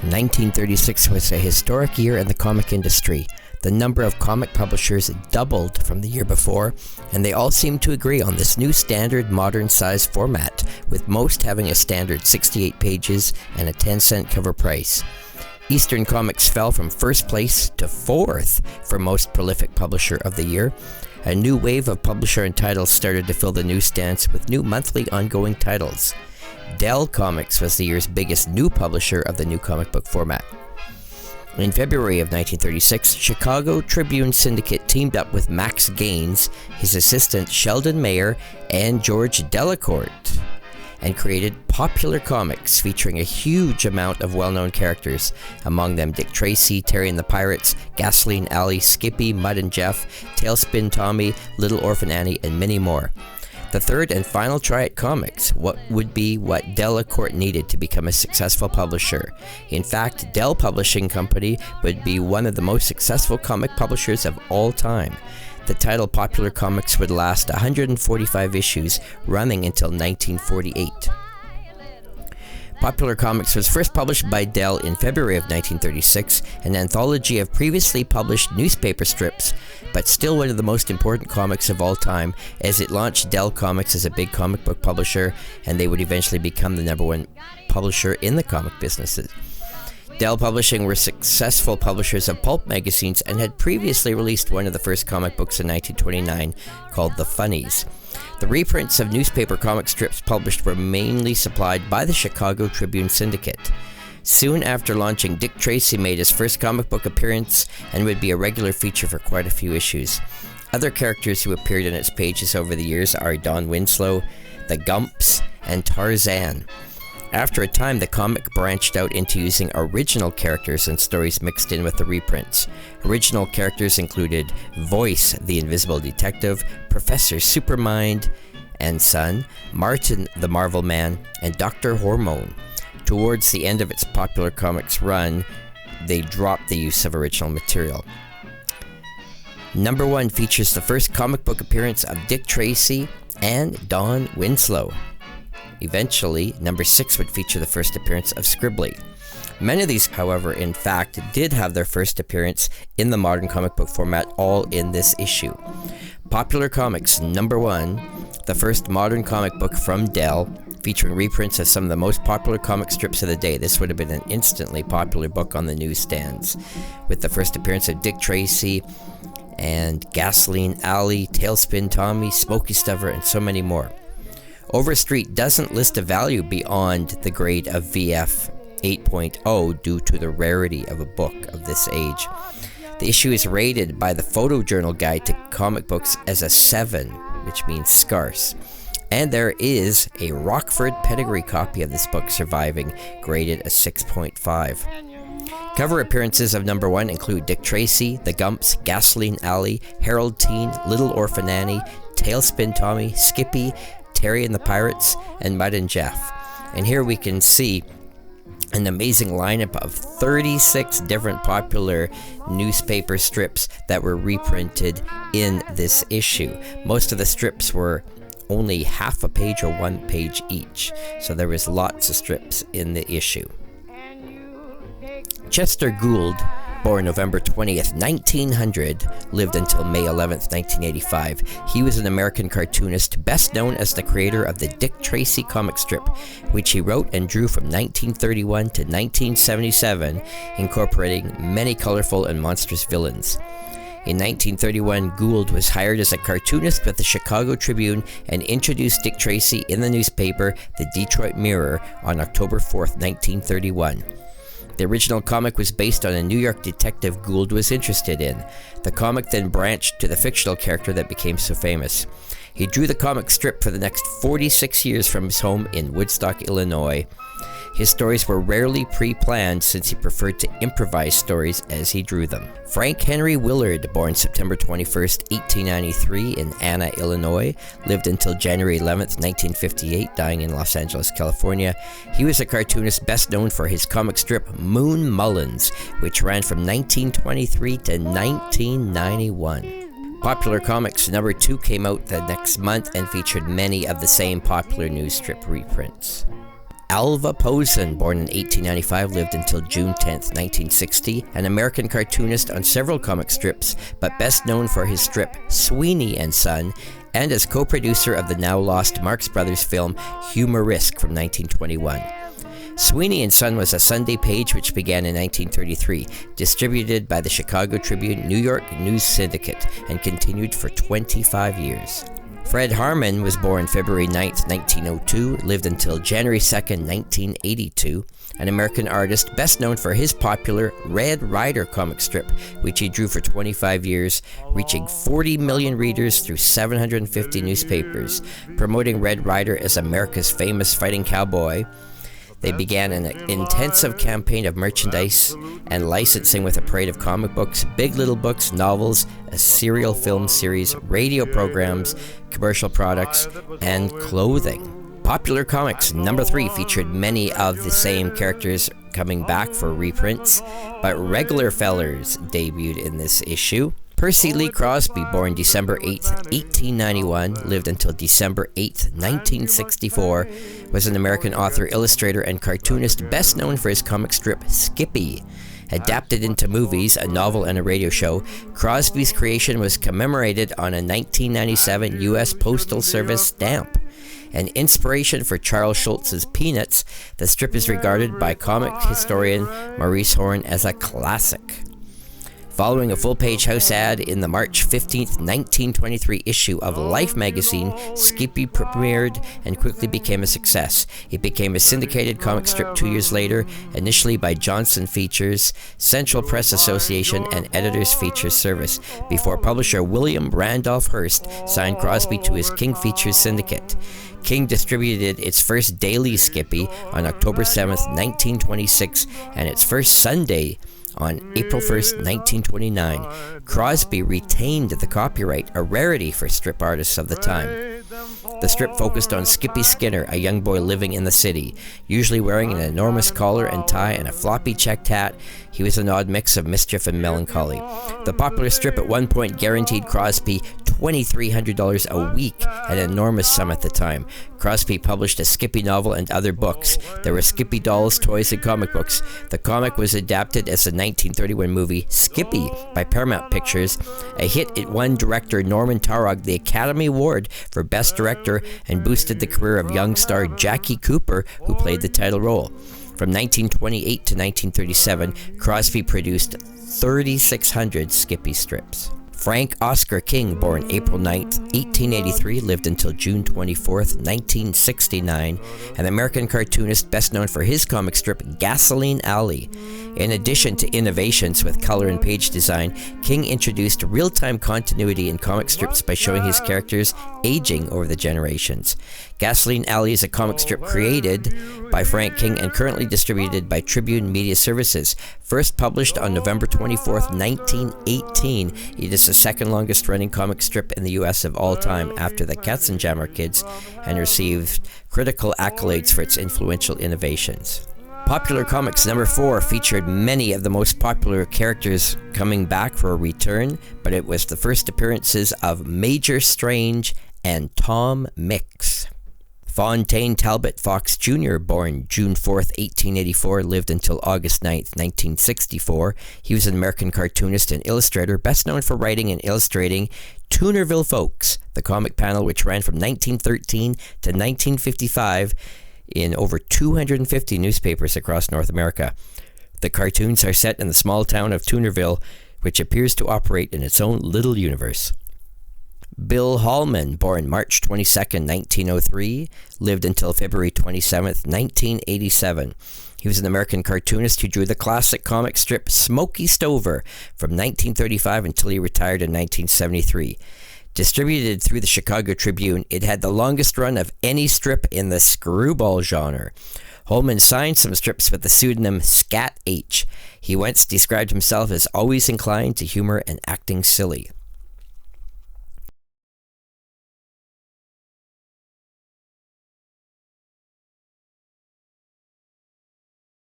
1936 was a historic year in the comic industry. The number of comic publishers doubled from the year before, and they all seemed to agree on this new standard modern size format, with most having a standard 68 pages and a 10-cent cover price. Eastern Comics fell from first place to fourth for most prolific publisher of the year. A new wave of publisher and titles started to fill the newsstands with new monthly ongoing titles. Dell Comics was the year's biggest new publisher of the new comic book format. In February of 1936, Chicago Tribune Syndicate teamed up with Max Gaines, his assistant Sheldon Mayer, and George Delacorte, and created Popular Comics, featuring a huge amount of well-known characters, among them Dick Tracy, Terry and the Pirates, Gasoline Alley, Skippy, Mud and Jeff, Tailspin Tommy, Little Orphan Annie, and many more. The third and final try at comics, what would be what Delacorte needed to become a successful publisher. In fact, Dell Publishing Company would be one of the most successful comic publishers of all time. The title Popular Comics would last 145 issues, running until 1948. Popular Comics was first published by Dell in February of 1936, an anthology of previously published newspaper strips, but still one of the most important comics of all time, as it launched Dell Comics as a big comic book publisher, and they would eventually become the #1 publisher in the comic businesses. Dell Publishing were successful publishers of pulp magazines and had previously released one of the first comic books in 1929 called The Funnies. The reprints of newspaper comic strips published were mainly supplied by the Chicago Tribune Syndicate. Soon after launching, Dick Tracy made his first comic book appearance and would be a regular feature for quite a few issues. Other characters who appeared in its pages over the years are Don Winslow, the Gumps, and Tarzan. After a time, the comic branched out into using original characters and stories mixed in with the reprints. Original characters included Voice, the Invisible Detective, Professor Supermind and Son, Martin the Marvel Man, and Dr. Hormone. Towards the end of its Popular Comics run, they dropped the use of original material. #1 features the first comic book appearance of Dick Tracy and Don Winslow. Eventually, #6 would feature the first appearance of Scribbly. Many of these, however, in fact, did have their first appearance in the modern comic book format, all in this issue. Popular Comics #1, the first modern comic book from Dell, featuring reprints of some of the most popular comic strips of the day. This would have been an instantly popular book on the newsstands, with the first appearance of Dick Tracy and Gasoline Alley, Tailspin Tommy, Smokey Stuffer, and so many more. Overstreet doesn't list a value beyond the grade of VF 8.0 due to the rarity of a book of this age. The issue is rated by the Photojournal Guide to Comic Books as a 7, which means scarce. And there is a Rockford pedigree copy of this book surviving, graded a 6.5. Cover appearances of #1 include Dick Tracy, the Gumps, Gasoline Alley, Harold Teen, Little Orphan Annie, Tailspin Tommy, Skippy, Terry and the Pirates, and Mud and Jeff. And here we can see an amazing lineup of 36 different popular newspaper strips that were reprinted in this issue. Most of the strips were only half a page or 1 page each, so there was lots of strips in the issue. Chester Gould, born November 20th, 1900, lived until May 11th, 1985. He was an American cartoonist, best known as the creator of the Dick Tracy comic strip, which he wrote and drew from 1931 to 1977, incorporating many colorful and monstrous villains. In 1931, Gould was hired as a cartoonist with the Chicago Tribune and introduced Dick Tracy in the newspaper, the Detroit Mirror, on October 4th, 1931. The original comic was based on a New York detective Gould was interested in. The comic then branched to the fictional character that became so famous. He drew the comic strip for the next 46 years from his home in Woodstock, Illinois. His stories were rarely pre-planned since he preferred to improvise stories as he drew them. Frank Henry Willard, born September 21st, 1893 in Anna, Illinois, lived until January 11th, 1958, dying in Los Angeles, California. He was a cartoonist best known for his comic strip Moon Mullins, which ran from 1923 to 1991. Popular Comics #2 came out the next month and featured many of the same popular news strip reprints. Alva Posen, born in 1895, lived until June 10th, 1960, an American cartoonist on several comic strips, but best known for his strip Sweeney and Son, and as co-producer of the now-lost Marx Brothers film Humorisk from 1921. Sweeney and Son was a Sunday page which began in 1933, distributed by the Chicago Tribune New York News Syndicate, and continued for 25 years. Fred Harmon was born February 9, 1902, lived until January 2, 1982, an American artist best known for his popular Red Ryder comic strip, which he drew for 25 years, reaching 40 million readers through 750 newspapers, promoting Red Ryder as America's famous fighting cowboy. They began an intensive campaign of merchandise and licensing with a parade of comic books, Big Little books, novels, a serial film series, radio programs, commercial products, and clothing. Popular Comics number 3 featured many of the same characters coming back for reprints, but regular fellers debuted in this issue. Percy Lee Crosby, born December 8, 1891, lived until December 8, 1964, was an American author, illustrator, and cartoonist best known for his comic strip Skippy. Adapted into movies, a novel, and a radio show, Crosby's creation was commemorated on a 1997 U.S. Postal Service stamp. An inspiration for Charles Schulz's Peanuts, the strip is regarded by comic historian Maurice Horn as a classic. Following a full-page house ad in the March 15, 1923 issue of Life magazine, Skippy premiered and quickly became a success. It became a syndicated comic strip 2 years later, initially by Johnson Features, Central Press Association, and Editors Features Service, before publisher William Randolph Hearst signed Crosby to his King Features syndicate. King distributed its first daily Skippy on October 7, 1926, and its first Sunday on April 1st, 1929. Crosby retained the copyright, a rarity for strip artists of the time. The strip focused on Skippy Skinner, a young boy living in the city. Usually wearing an enormous collar and tie and a floppy checked hat, he was an odd mix of mischief and melancholy. The popular strip at one point guaranteed Crosby $2,300 a week, an enormous sum at the time. Crosby published a Skippy novel and other books. There were Skippy dolls, toys, and comic books. The comic was adapted as the 1931 movie Skippy by Paramount Pictures. A hit, it won director Norman Taurog the Academy Award for Best Director and boosted the career of young star Jackie Cooper, who played the title role. From 1928 to 1937, Crosby produced 3,600 Skippy strips. Frank Oscar King, born April 9, 1883, lived until June 24, 1969, an American cartoonist best known for his comic strip Gasoline Alley. In addition to innovations with color and page design, King introduced real-time continuity in comic strips by showing his characters aging over the generations. Gasoline Alley is a comic strip created by Frank King and currently distributed by Tribune Media Services. First published on November 24, 1918, it is the second longest running comic strip in the U.S. of all time after the Katzenjammer Kids, and received critical accolades for its influential innovations. Popular Comics number 4 featured many of the most popular characters coming back for a return, but it was the first appearances of Major Strange and Tom Mix. Fontaine Talbot Fox Jr., born June 4, 1884, lived until August 9, 1964. He was an American cartoonist and illustrator, best known for writing and illustrating Toonerville Folks, the comic panel which ran from 1913 to 1955 in over 250 newspapers across North America. The cartoons are set in the small town of Toonerville, which appears to operate in its own little universe. Bill Hallman, born March 22, 1903, lived until February 27, 1987. He was an American cartoonist who drew the classic comic strip Smokey Stover from 1935 until he retired in 1973. Distributed through the Chicago Tribune, it had the longest run of any strip in the screwball genre. Holman signed some strips with the pseudonym Scat H. He once described himself as always inclined to humor and acting silly.